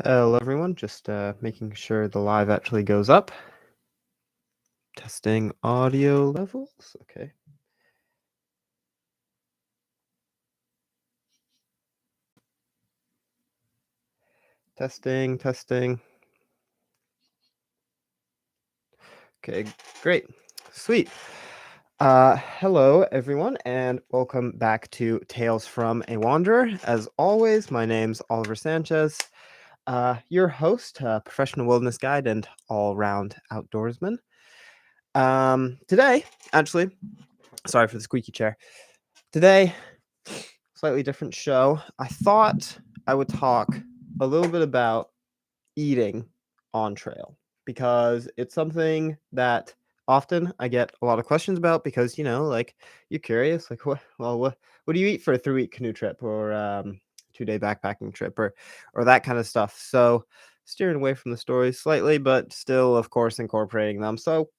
Hello, everyone. Just making sure the live actually goes up. Testing audio levels. Okay. Testing, testing. Okay, great. Sweet. Hello, everyone, and welcome back to Tales from a Wanderer. As always, my name's Oliver Sanchez, your host, professional wilderness guide, and all-round outdoorsman. Today, actually, sorry for the squeaky chair. Today, slightly different show. I thought I would talk a little bit about eating on trail because it's something that often I get a lot of questions about because like you're curious, like what do you eat for a 3-week canoe trip or 2-day backpacking trip or that kind of stuff. So steering away from the stories slightly, but still, of course, incorporating them. So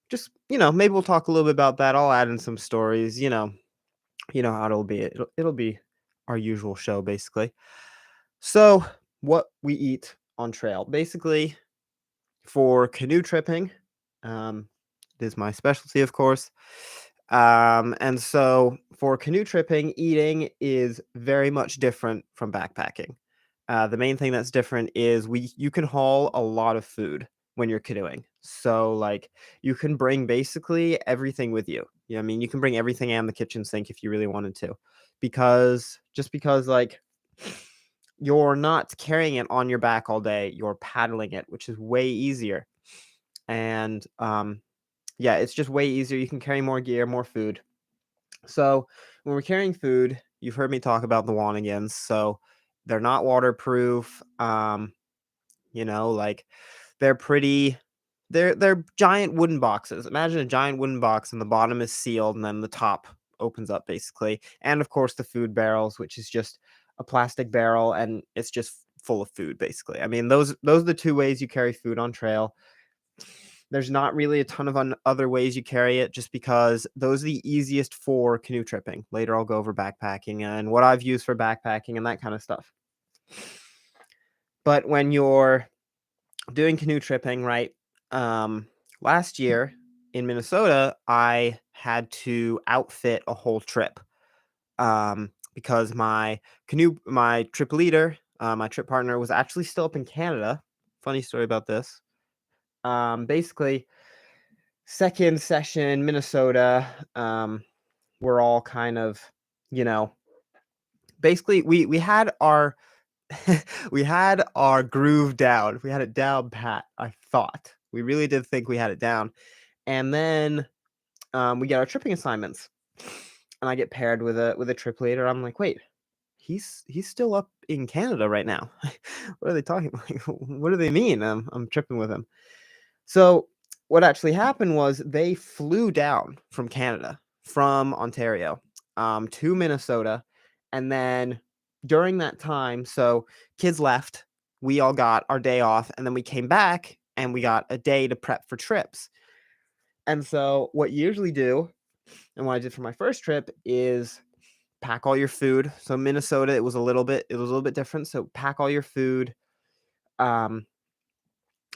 just maybe we'll talk a little bit about that. I'll add in some stories. You know how it'll be. It'll be our usual show, basically. So, what we eat on trail, basically, for canoe tripping, um, it is my specialty, of course. And so, for canoe tripping, eating is very much different from backpacking. The main thing that's different is you can haul a lot of food when you're canoeing. So like you can bring basically everything with you. I mean, you can bring everything and the kitchen sink if you really wanted to. Because like you're not carrying it on your back all day, you're paddling it, which is way easier. And yeah, it's just way easier. You can carry more gear, more food. So when we're carrying food, you've heard me talk about the Wanigans. So they're not waterproof. Like they're pretty they're giant wooden boxes. Imagine a giant wooden box and the bottom is sealed and then the top opens up basically. And of course the food barrels, which is just a plastic barrel and it's just full of food basically. I mean, those are the two ways you carry food on trail. There's not really a ton of other ways you carry it just because those are the easiest for canoe tripping. Later I'll go over backpacking and what I've used for backpacking and that kind of stuff. But when you're doing canoe tripping, right? Last year in Minnesota, I had to outfit a whole trip because my trip leader, my trip partner, was actually still up in Canada. Funny story about this. Basically, second session Minnesota, we're all kind of, you know, basically we had our we had our groove down. We had it down pat, I thought. We really did think we had it down. And then we get our tripping assignments. And I get paired with a trip leader. I'm like, wait, he's still up in Canada right now. What are they talking like, what do they mean? I'm tripping with him. So what actually happened was they flew down from Canada, from Ontario, to Minnesota, and then during that time, so kids left, we all got our day off, and then we came back and we got a day to prep for trips. And so what you usually do, and what I did for my first trip is pack all your food. So Minnesota, it was a little bit different. So pack all your food. Um,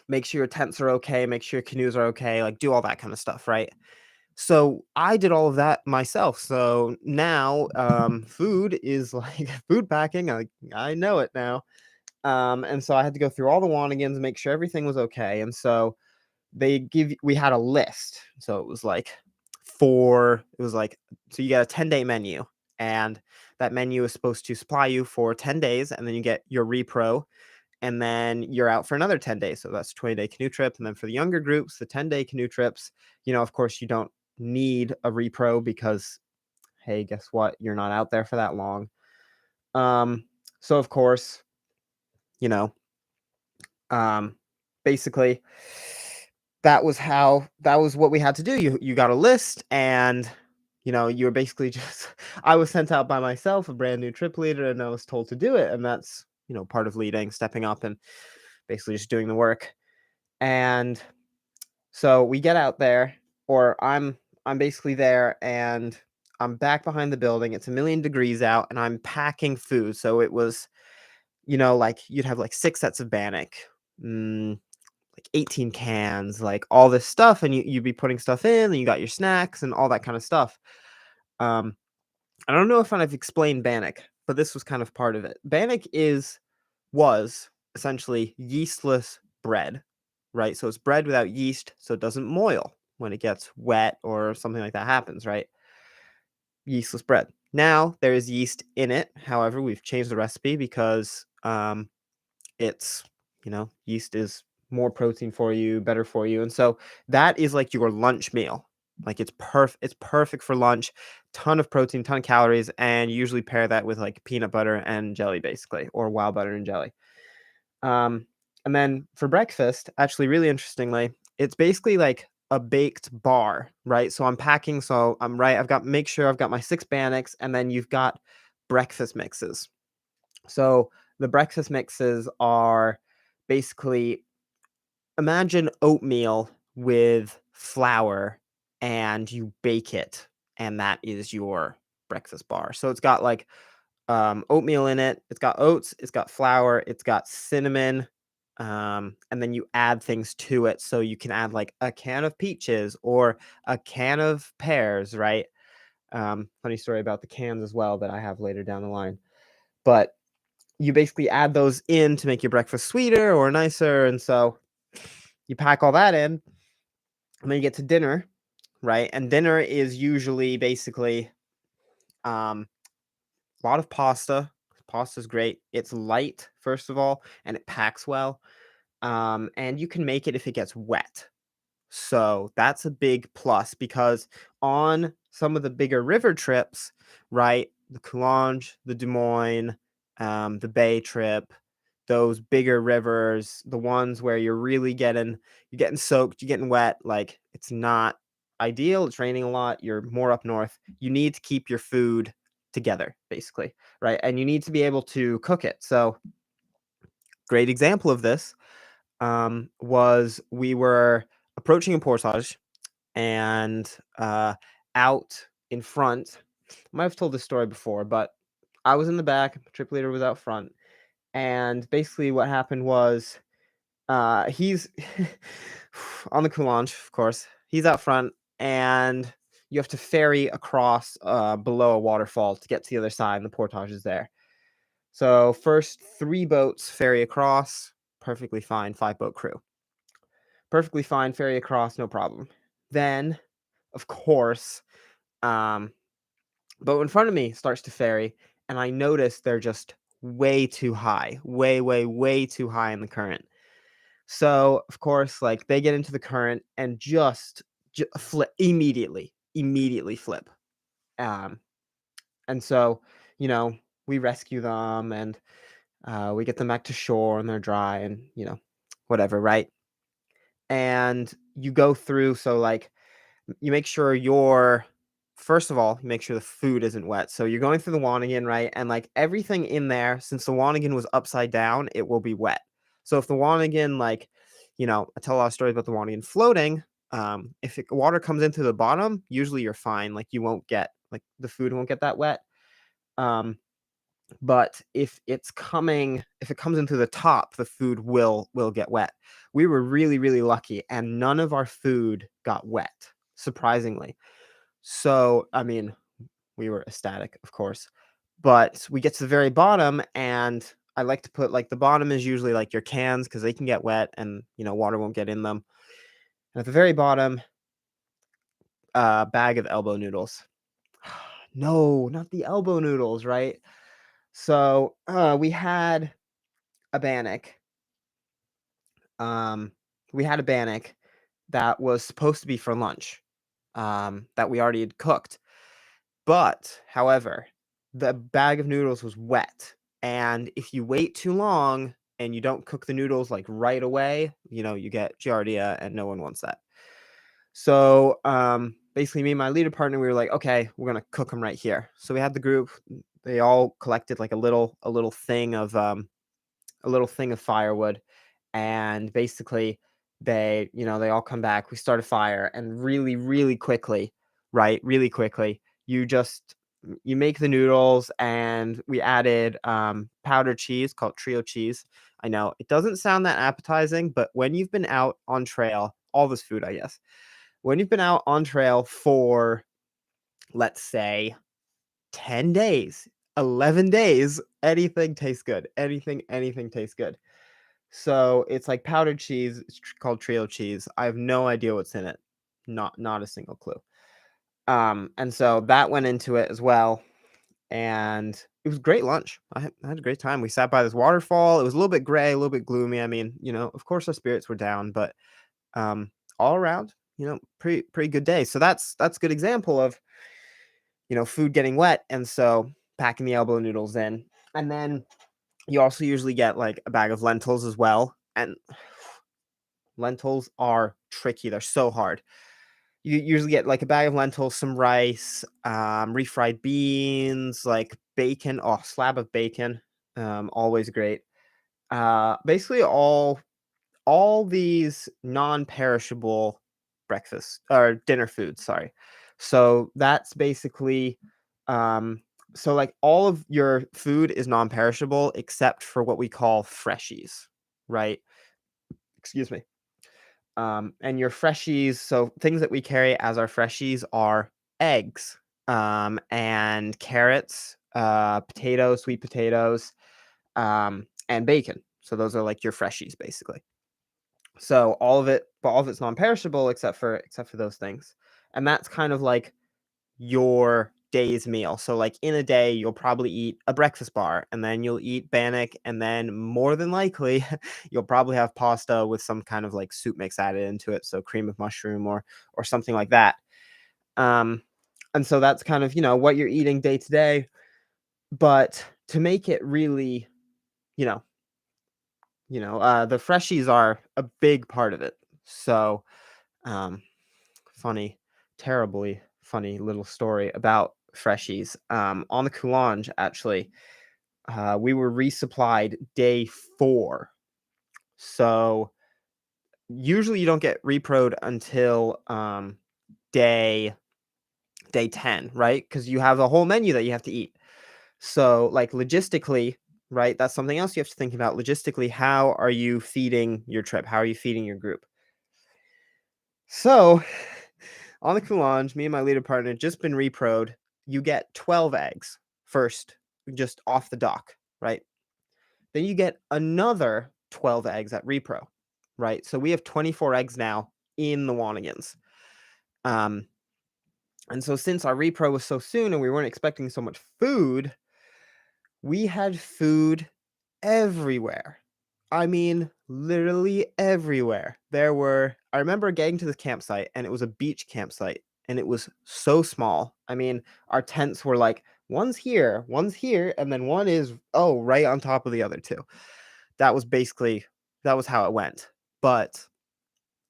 Make sure your tents are okay, make sure your canoes are okay, like do all that kind of stuff, right? So I did all of that myself. So now food is like food packing. I know it now. And so I had to go through all the Wanigans, make sure everything was okay. And so we had a list. So it was like, so you get a 10-day menu, and that menu is supposed to supply you for 10 days, and then you get your repro, and then you're out for another 10 days. So that's a 20-day canoe trip. And then for the younger groups, the 10-day canoe trips, of course, you don't need a repro because, hey, guess what? You're not out there for that long. So of course, you know, um, basically that was what we had to do. You got a list, and you were basically just I was sent out by myself, a brand new trip leader, and I was told to do it. And that's, part of leading, stepping up and basically just doing the work. And so we get out there, or I'm basically there, and I'm back behind the building. It's 1,000,000 degrees out, and I'm packing food. So it was like you'd have like 6 sets of bannock, mm, like 18 cans, like all this stuff, and you'd be putting stuff in, and you got your snacks and all that kind of stuff. Um, I don't know if I've explained bannock, but this was kind of part of it. Bannock was essentially yeastless bread, right? So it's bread without yeast, so it doesn't moil when it gets wet or something like that happens, right? Yeastless bread. Now there is yeast in it. However, we've changed the recipe because it's yeast is more protein for you, better for you, and so that is like your lunch meal. Like it's perfect for lunch. Ton of protein, ton of calories, and you usually pair that with like peanut butter and jelly, basically, or wild butter and jelly. Um, and then for breakfast, actually, really interestingly, it's basically like a baked bar, right? So I'm packing, so I'm right. Make sure I've got my 6 bannocks, and then you've got breakfast mixes. So the breakfast mixes are basically, imagine oatmeal with flour and you bake it, and that is your breakfast bar. So it's got like oatmeal in it, it's got oats, it's got flour, it's got cinnamon, and then you add things to it. So you can add like a can of peaches or a can of pears, right? Funny story about the cans as well that I have later down the line. But you basically add those in to make your breakfast sweeter or nicer. And so you pack all that in, and then you get to dinner, right? And dinner is usually basically um, a lot of pasta. Pasta's great. It's light, first of all, and it packs well. And you can make it if it gets wet. So that's a big plus because on some of the bigger river trips, right? The Coulange, the Des Moines, the Bay trip, those bigger rivers, the ones where you're getting soaked, you're getting wet, like it's not ideal. It's raining a lot. You're more up north. You need to keep your food together, basically, right? And you need to be able to cook it. So, great example of this was we were approaching a portage and out in front. I might have told this story before, but I was in the back, trip leader was out front, and basically what happened was he's on the Coulange, of course. He's out front, and you have to ferry across below a waterfall to get to the other side, and the portage is there. So first 3 boats ferry across, perfectly fine. 5 boat crew, perfectly fine. Ferry across, no problem. Then, of course, um, boat in front of me starts to ferry, and I notice they're just way too high, way, way, way too high in the current. So, of course, like they get into the current and just flip immediately flip. Um, and so, you know, we rescue them and we get them back to shore and they're dry and, whatever, right? And you go through, so like you make sure first of all, you make sure the food isn't wet. So you're going through the Wanigan, right? And like everything in there, since the Wanigan was upside down, it will be wet. So if the Wanigan, like, I tell a lot of stories about the Wanigan floating. If water comes into the bottom, usually you're fine. Like you won't get, like the food won't get that wet. Um, but if it comes into the top, the food will get wet. We were really, really lucky, and none of our food got wet, surprisingly. So, I mean, we were ecstatic, of course. But we get to the very bottom, and I like to put like the bottom is usually like your cans because they can get wet and water won't get in them. And at the very bottom, a bag of elbow noodles. No, not the elbow noodles, right? So we had a bannock. Um, we had a bannock that was supposed to be for lunch. That we already had cooked. But, however, the bag of noodles was wet, and if you wait too long and you don't cook the noodles, like, right away, you get giardia, and no one wants that. So, basically, me and my leader partner, we were like, "Okay, we're gonna cook them right here." So we had the group, they all collected, like, a little thing of firewood, and basically, they all come back, we start a fire, and really, really quickly, right, really quickly, you just you make the noodles, and we added powdered cheese called trio cheese. I know it doesn't sound that appetizing, but when you've been out on trail, all this food, I guess, when you've been out on trail for, let's say, 10 days, 11 days, anything tastes good. Anything tastes good. So it's like powdered cheese. It's called trio cheese. I have no idea what's in it. Not a single clue. And so that went into it as well. And it was great lunch. I had a great time. We sat by this waterfall. It was a little bit gray, a little bit gloomy. I mean, of course our spirits were down, but um, all around, pretty good day. So that's a good example of, food getting wet, and so packing the elbow noodles in. And then you also usually get like a bag of lentils as well. And lentils are tricky. They're so hard. You usually get like a bag of lentils, some rice, refried beans, like bacon, oh, slab of bacon, always great. Basically all these non-perishable breakfast or dinner foods, sorry. So that's basically so like all of your food is non-perishable except for what we call freshies, right? Excuse me. And your freshies, so things that we carry as our freshies are eggs, and carrots, potatoes, sweet potatoes, and bacon. So those are like your freshies basically. So all of it's non-perishable except for those things. And that's kind of like your day's meal. So like in a day, you'll probably eat a breakfast bar, and then you'll eat bannock, and then more than likely you'll probably have pasta with some kind of like soup mix added into it. So cream of mushroom or something like that. Um, and so that's kind of, what you're eating day to day. But to make it really, you know, the freshies are a big part of it. So um funny, terribly funny little story about freshies. On the Coulange, actually, we were resupplied day 4. So usually you don't get reproed until day 10, right? Because you have a whole menu that you have to eat. So like logistically, right? That's something else you have to think about. Logistically, how are you feeding your trip? How are you feeding your group? So on the Coulange, me and my leader partner had just been reproed. You get 12 eggs first, just off the dock, right? Then you get another 12 eggs at repro, right? So we have 24 eggs now in the Wanigans. Um, and so since our repro was so soon and we weren't expecting so much food, we had food everywhere. I mean, literally everywhere. I remember getting to the campsite, and it was a beach campsite, and it was so small. I mean, our tents were like one's here, and then one is, oh, right on top of the other two. That was how it went. But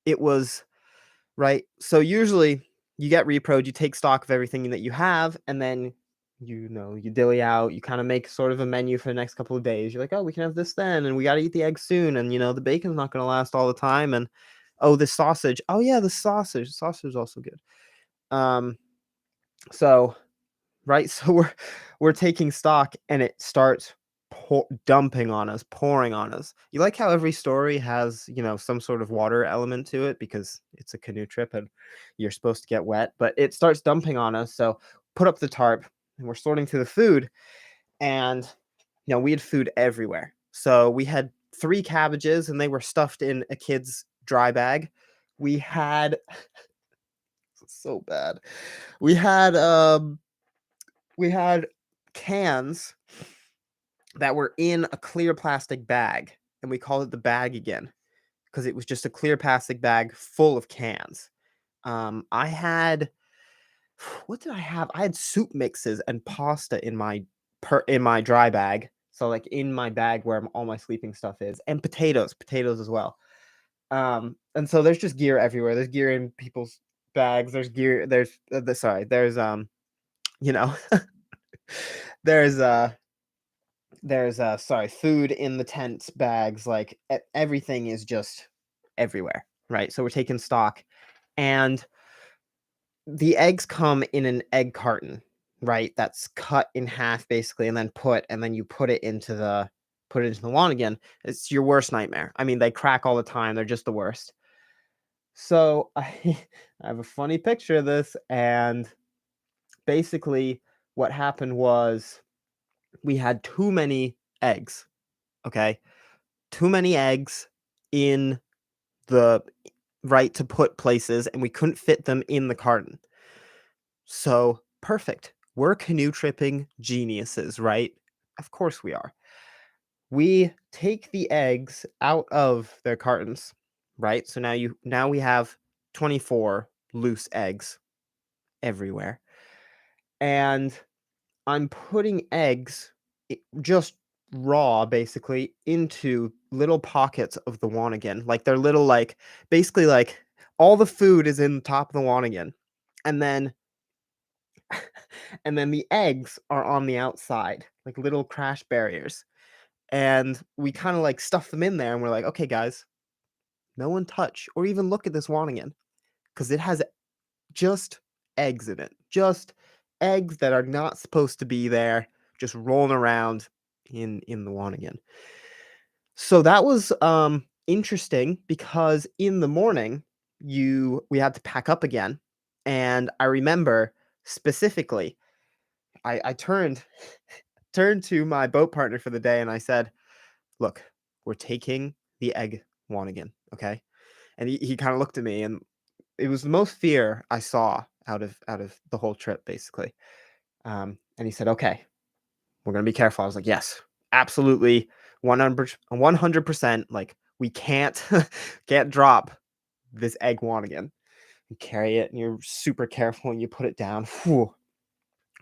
it was right. So usually you get reproed, you take stock of everything that you have, and then you dilly out, you kind of make sort of a menu for the next couple of days. You're like, oh, we can have this then, and we got to eat the eggs soon, and the bacon's not going to last all the time, and oh, the sausage. Oh yeah, the sausage is also good. Um, so right, so we're taking stock, and it starts dumping on us, pouring on us. You like how every story has, some sort of water element to it because it's a canoe trip and you're supposed to get wet, but it starts dumping on us. So put up the tarp, and we're sorting through the food, and we had food everywhere. So we had 3 cabbages, and they were stuffed in a kid's dry bag. We had so bad. We had we had cans that were in a clear plastic bag, and we called it the bag again because it was just a clear plastic bag full of cans. I had what did I have? I had soup mixes and pasta in my dry bag. So like in my bag where all my sleeping stuff is, and potatoes as well. And so there's just gear everywhere. There's gear in people's bags. There's gear. There's you know, there's food in the tent bags. Like everything is just everywhere, right? So we're taking stock, and the eggs come in an egg carton. right? That's cut in half basically, and then you put it into the lawn again. It's your worst nightmare. I mean, they crack all the time. They're just the worst. So I have a funny picture of this, and basically what happened was we had too many eggs. Okay, too many eggs in the right to put places, and we couldn't fit them in the carton. So perfect. We're canoe tripping geniuses, right? Of course we are. We take the eggs out of their cartons, right? So now we have 24 loose eggs everywhere. And I'm putting eggs just raw basically into little pockets of the Wanigan. Like they're little like basically like all the food is in the top of the Wanigan. And then and then the eggs are on the outside, like little crash barriers. And we kind of like stuff them in there and we're like, okay, guys, no one touch or even look at this Wanigan because it has just eggs in it. Just eggs that are not supposed to be there, just rolling around in the Wanigan. So that was interesting because in the morning we had to pack up again. And I remember specifically, I turned to my boat partner for the day and I said, look, we're taking the egg Wanigan, okay? And he kind of looked at me and it was the most fear I saw out of the whole trip, basically. And he said, "Okay, we're gonna be careful." I was like, "Yes, absolutely, 100%. Like, we can't can't drop this egg Wanigan. You carry it, and you're super careful, and you put it down. Whew.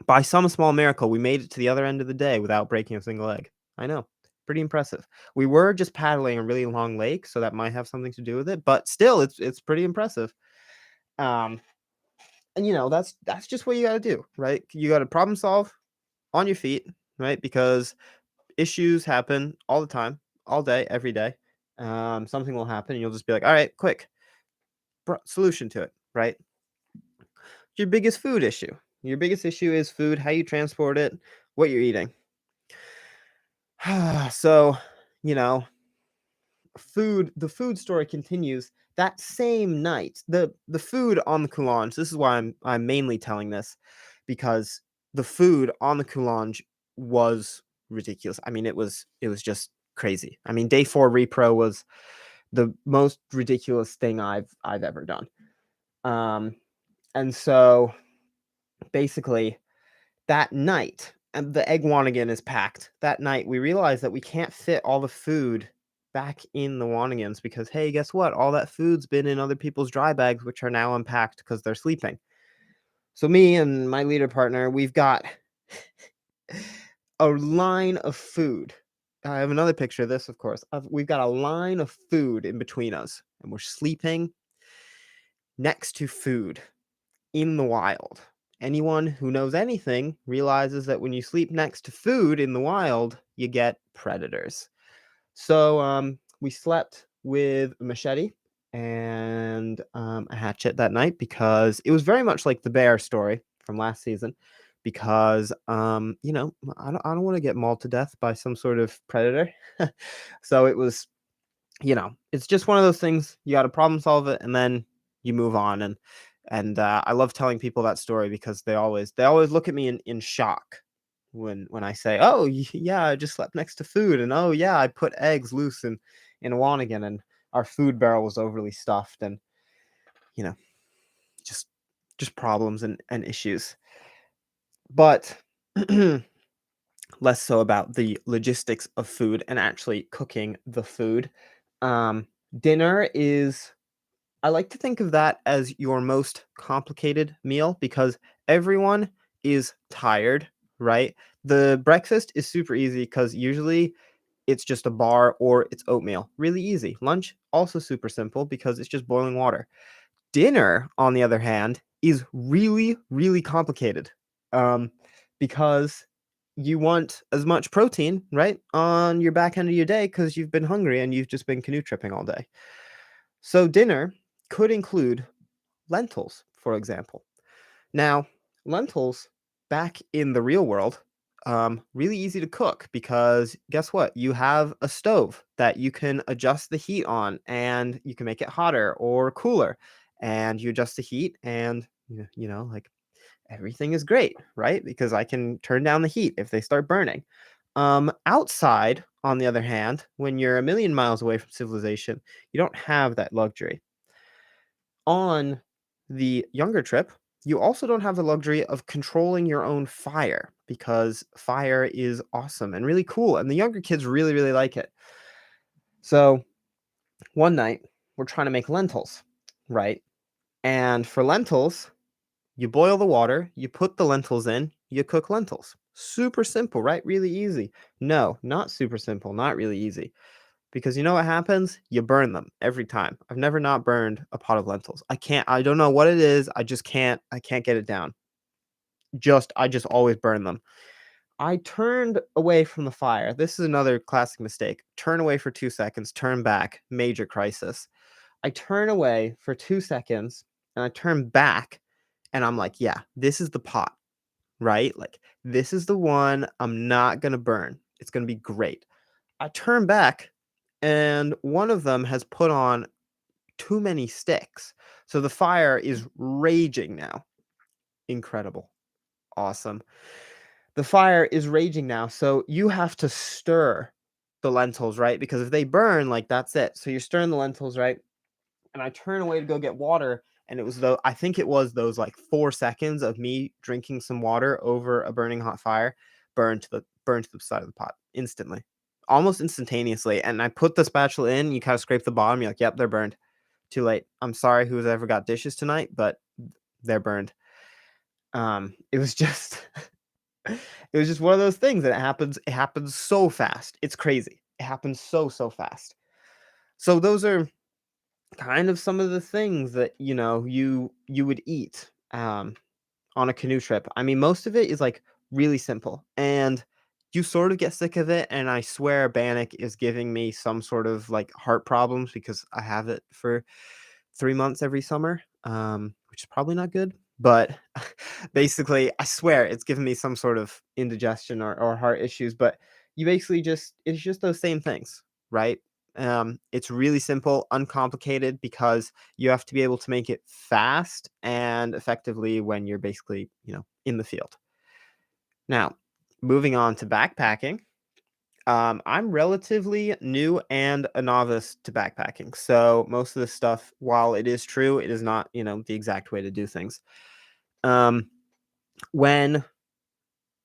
By some small miracle, we made it to the other end of the day without breaking a single egg. I know, pretty impressive. We were just paddling a really long lake, so that might have something to do with it, but still, it's pretty impressive. Um, and that's just what you got to do, right? You got to problem solve on your feet, right? Because issues happen all the time, all day, every day. Something will happen and you'll just be like, all right, quick solution to it, right? Your biggest food issue. Your biggest issue is food, how you transport it, what you're eating. So, you know, the food story continues that same night. The food on the Coulange, this is why I'm mainly telling this, because the food on the Coulange was ridiculous. I mean, it was just crazy. I mean, day 4 repro was the most ridiculous thing I've ever done. Um, and so basically that night, and the egg Wanigan is packed. That night, we realized that we can't fit all the food back in the Wanigans because, hey, guess what? All that food's been in other people's dry bags, which are now unpacked because they're sleeping. So me and my leader partner, we've got a line of food. I have another picture of this, of course. We've got a line of food in between us, and we're sleeping next to food in the wild. Anyone who knows anything realizes that when you sleep next to food in the wild, you get predators. So we slept with a machete and a hatchet that night because it was very much like the bear story from last season. Because I don't want to get mauled to death by some sort of predator. So it was, it's just one of those things. You got to problem solve it, and then you move on. And I love telling people that story because they always look at me in shock when I say, "Oh, yeah, I just slept next to food," and "Oh, yeah, I put eggs loose in a Wanigan, and our food barrel was overly stuffed," and you know, just just problems and issues. But less so about the logistics of food and actually cooking the food. Um, Dinner is I like to think of that as your most complicated meal because everyone is tired, right? The breakfast is super easy because usually it's just a bar or it's oatmeal. Really easy. Lunch, also super simple because it's just boiling water. Dinner, on the other hand, is really, really complicated um, because you want as much protein, right, on your back end of your day because you've been hungry and you've just been canoe tripping all day. So dinner could include lentils, for example. Now, lentils, back in the real world, really easy to cook because guess what? You have a stove that you can adjust the heat on and you can make it hotter or cooler. And you adjust the heat and like everything is great, right? Because I can turn down the heat if they start burning. Outside, on the other hand, when you're a million miles away from civilization, you don't have that luxury. On the younger trip, you also don't have the luxury of controlling your own fire because fire is awesome and really cool, and the younger kids really, really like it. So one night, we're trying to make lentils, right? And for lentils, you boil the water, you put the lentils in, you cook lentils. Super simple, right? Really easy. No, not super simple, not really easy. Because you know what happens? You burn them every time. I've never not burned a pot of lentils. I don't know what it is. I can't get it down. I just always burn them. I turned away from the fire. This is another classic mistake. Turn away for 2 seconds, turn back, major crisis. I turn away for 2 seconds and I turn back and I'm like, yeah, this is the pot, right? Like this is the one I'm not going to burn. It's going to be great. I turn back and one of them has put on too many sticks. So the fire is raging now. Incredible. Awesome. The fire is raging now. So you have to stir the lentils, right? Because if they burn, like that's it. So you're stirring the lentils, right? And I turn away to go get water. And I think it was those like 4 seconds of me drinking some water over a burning hot fire burned to the side of the pot instantly, almost instantaneously. And I put the spatula in, you kind of scrape the bottom, you're like, yep, they're burned. Too late. I'm sorry who's ever got dishes tonight, but they're burned. It was just it was just one of those things that it happens so fast. It's crazy. It happens so fast. So those are kind of some of the things that, you would eat on a canoe trip. I mean, most of it is like really simple and you sort of get sick of it. And I swear Bannock is giving me some sort of like heart problems because I have it for 3 months every summer, which is probably not good. But basically, I swear it's giving me some sort of indigestion or heart issues. But it's just those same things, right? It's really simple, uncomplicated because you have to be able to make it fast and effectively when you're basically, in the field. Now, moving on to backpacking. I'm relatively new and a novice to backpacking. So most of this stuff, while it is true, it is not, the exact way to do things. Um, when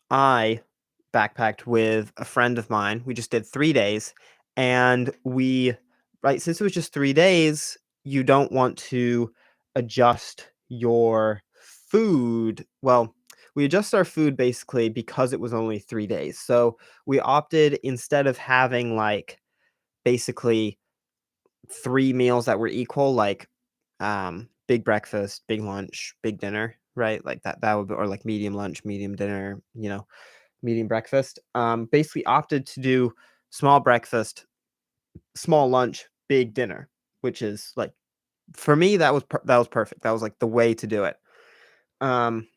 I backpacked with a friend of mine, we just did 3 days, and right, since it was just 3 days, you don't want to adjust your food. Well, we adjust our food basically because it was only 3 days. So we opted instead of having like basically 3 meals that were equal, like, big breakfast, big lunch, big dinner, right? Like that would be or like medium lunch, medium dinner, medium breakfast. Basically opted to do small breakfast, small lunch, big dinner, which is like for me, that was perfect. That was like the way to do it. Um,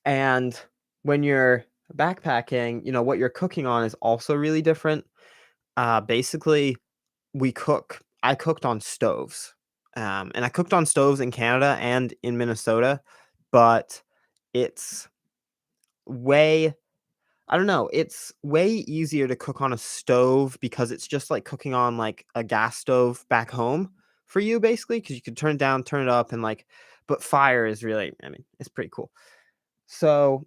and when you're backpacking, what you're cooking on is also really different. Basically I cooked on stoves. And I cooked on stoves in Canada and in Minnesota, but it's way I don't know, it's way easier to cook on a stove because it's just like cooking on like a gas stove back home for you basically because you can turn it down, turn it up and like but fire is really, I mean, it's pretty cool. So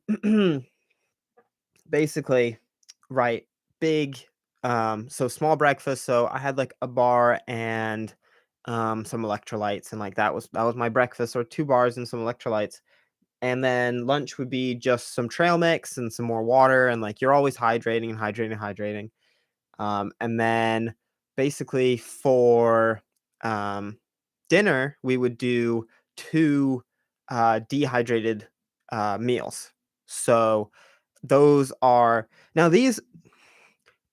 basically, right, big so small breakfast, so I had like a bar and some electrolytes and like that was my breakfast or 2 bars and some electrolytes. And then lunch would be just some trail mix and some more water and like you're always hydrating and hydrating and hydrating. And then basically for um dinner, we would do 2 dehydrated meals. So those are now these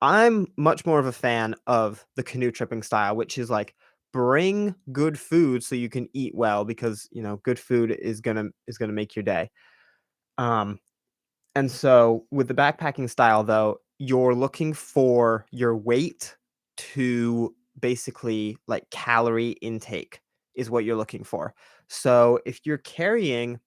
I'm much more of a fan of the canoe tripping style, which is like bring good food so you can eat well because, good food is gonna make your day. Um, And so with the backpacking style, though, you're looking for your weight to basically like calorie intake is what you're looking for. So if you're carrying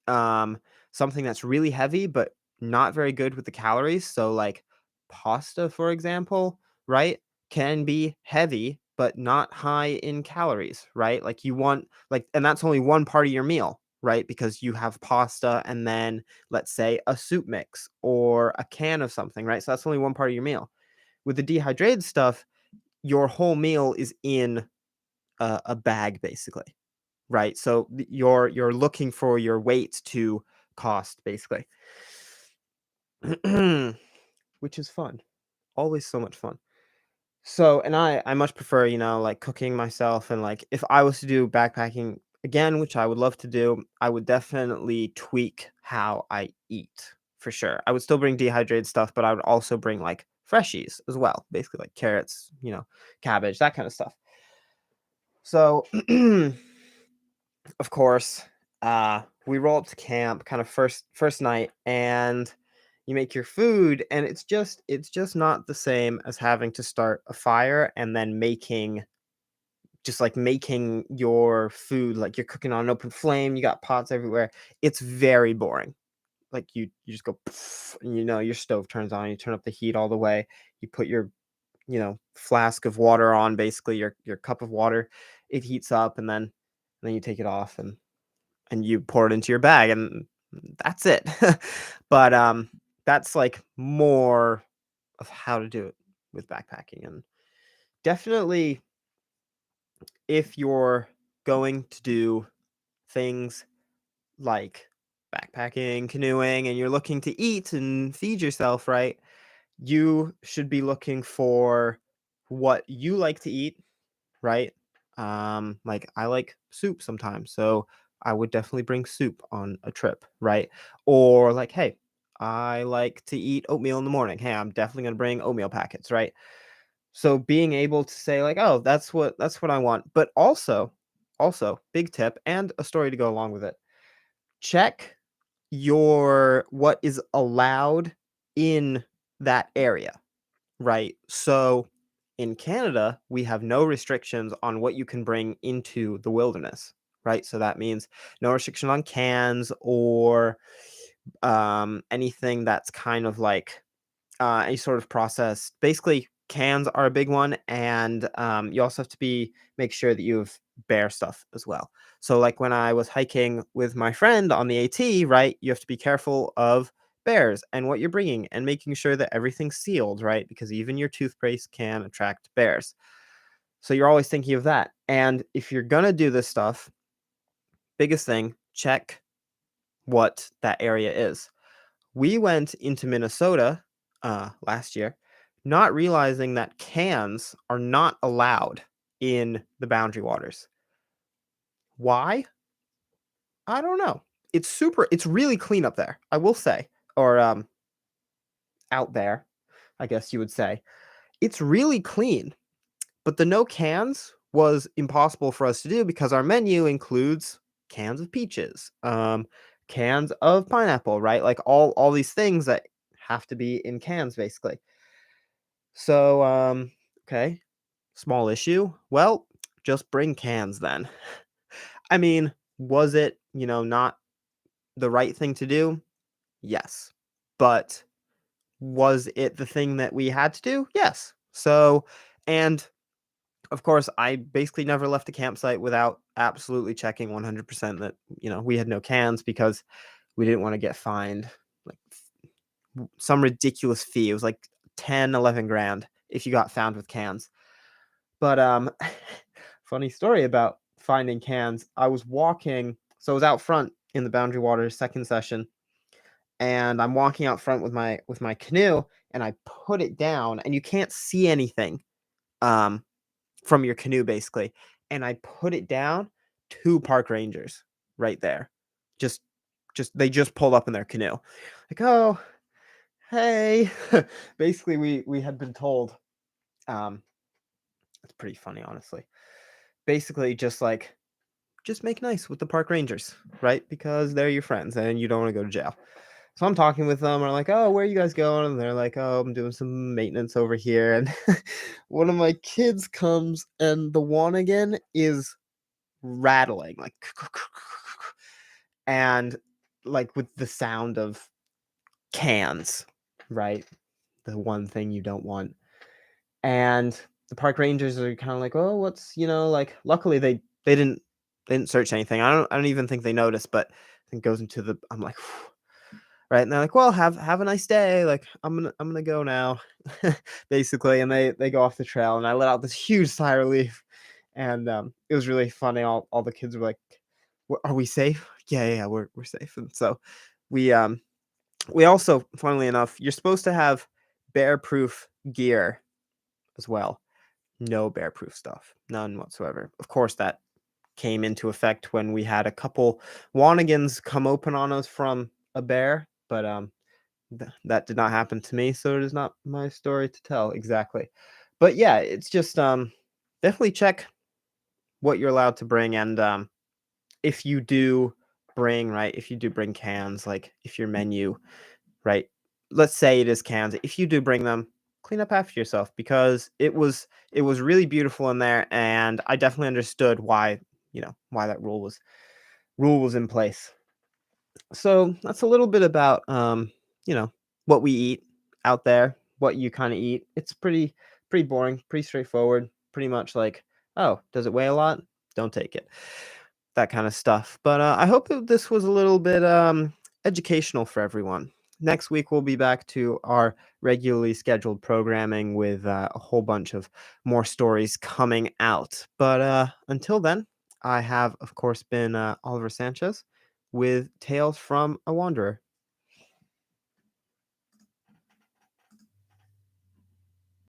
um, something that's really heavy but not very good with the calories, so like pasta, for example, right, can be heavy but not high in calories, right? Like you want like, and that's only one part of your meal, right? Because you have pasta and then let's say a soup mix or a can of something, right? So that's only one part of your meal. With the dehydrated stuff, your whole meal is in a bag basically, right? So you're looking for your weight to cost basically, which is fun. Always so much fun. So, and I much prefer, like cooking myself and like if I was to do backpacking again, which I would love to do, I would definitely tweak how I eat for sure. I would still bring dehydrated stuff, but I would also bring like freshies as well, basically like carrots, cabbage, that kind of stuff. So, of course, we roll up to camp kind of first night and you make your food and it's just not the same as having to start a fire and then making your food like you're cooking on an open flame, you got pots everywhere. It's very boring. Like you just go pff, and your stove turns on, you turn up the heat all the way, you put your flask of water on, basically your cup of water, it heats up and then you take it off and you pour it into your bag and that's it. But that's like more of how to do it with backpacking. And definitely if you're going to do things like backpacking, canoeing, and you're looking to eat and feed yourself, right? You should be looking for what you like to eat, right? Like I like soup sometimes, so I would definitely bring soup on a trip, right? Or like, hey, I like to eat oatmeal in the morning. Hey, I'm definitely gonna bring oatmeal packets, right? So being able to say like, oh, that's what I want, but also big tip and a story to go along with it. Check your what is allowed in that area, right? So in Canada, we have no restrictions on what you can bring into the wilderness, right? So that means no restriction on cans or anything that's kind of like any sort of process. Basically, cans are a big one, and you also have to make sure that you have bear stuff as well. So, like when I was hiking with my friend on the AT, right, you have to be careful of bears and what you're bringing, and making sure that everything's sealed, right, because even your toothpaste can attract bears. So you're always thinking of that. And if you're gonna do this stuff, biggest thing, check what that area is. We went into Minnesota last year, not realizing that cans are not allowed in the Boundary Waters. Why? I don't know. It's really clean up there, I will say, or out there, I guess you would say. It's really clean, but the no cans was impossible for us to do because our menu includes cans of peaches, cans of pineapple, right? Like all these things that have to be in cans basically. So, okay, small issue. Well, just bring cans then. I mean, was it, not the right thing to do? Yes. But was it the thing that we had to do? Yes. So, and of course, I basically never left a campsite without absolutely checking 100% that, we had no cans because we didn't want to get fined like some ridiculous fee. It was like 10, 11 grand if you got found with cans. But funny story about finding cans. I was walking, so I was out front in the Boundary Waters second session, and I'm walking out front with my canoe, and I put it down, and you can't see anything um from your canoe basically. And I put it down, two park rangers right there. Just they just pulled up in their canoe. Like, "Oh, hey." Basically we had been told um it's pretty funny honestly. Basically just make nice with the park rangers, right? Because they're your friends and you don't want to go to jail. So I'm talking with them. I'm like, "Oh, where are you guys going?" And they're like, "Oh, I'm doing some maintenance over here." And one of my kids comes, and the Wanigan is rattling like, and like with the sound of cans, right? The one thing you don't want. And the park rangers are kind of like, "Oh, what's, like," luckily they didn't search anything. I don't even think they noticed, but I think goes into the I'm like, "Phew." Right? And they're like, "Well, have a nice day. Like, I'm gonna go now," basically. And they go off the trail, and I let out this huge sigh of relief, and it was really funny. All the kids were like, Are we safe?" Yeah, yeah, yeah, we're safe. And so we we also, funnily enough, you're supposed to have bear proof gear as well. No bear proof stuff, none whatsoever. Of course, that came into effect when we had a couple Wanigans come open on us from a bear, but that did not happen to me, so it is not my story to tell exactly. But yeah, it's just definitely check what you're allowed to bring, and if you do if you do bring cans, like if your menu, right? Let's say it is cans. If you do bring them, clean up after yourself, because it was really beautiful in there, and I definitely understood why that rule was in place. So that's a little bit about you know, what we eat out there, what you kind of eat. It's pretty boring, pretty straightforward, pretty much like, oh, does it weigh a lot? Don't take it. That kind of stuff. But I hope that this was a little bit educational for everyone. Next week we'll be back to our regularly scheduled programming with a whole bunch of more stories coming out. But until then, I have, of course, been Oliver Sanchez with Tales from a Wanderer.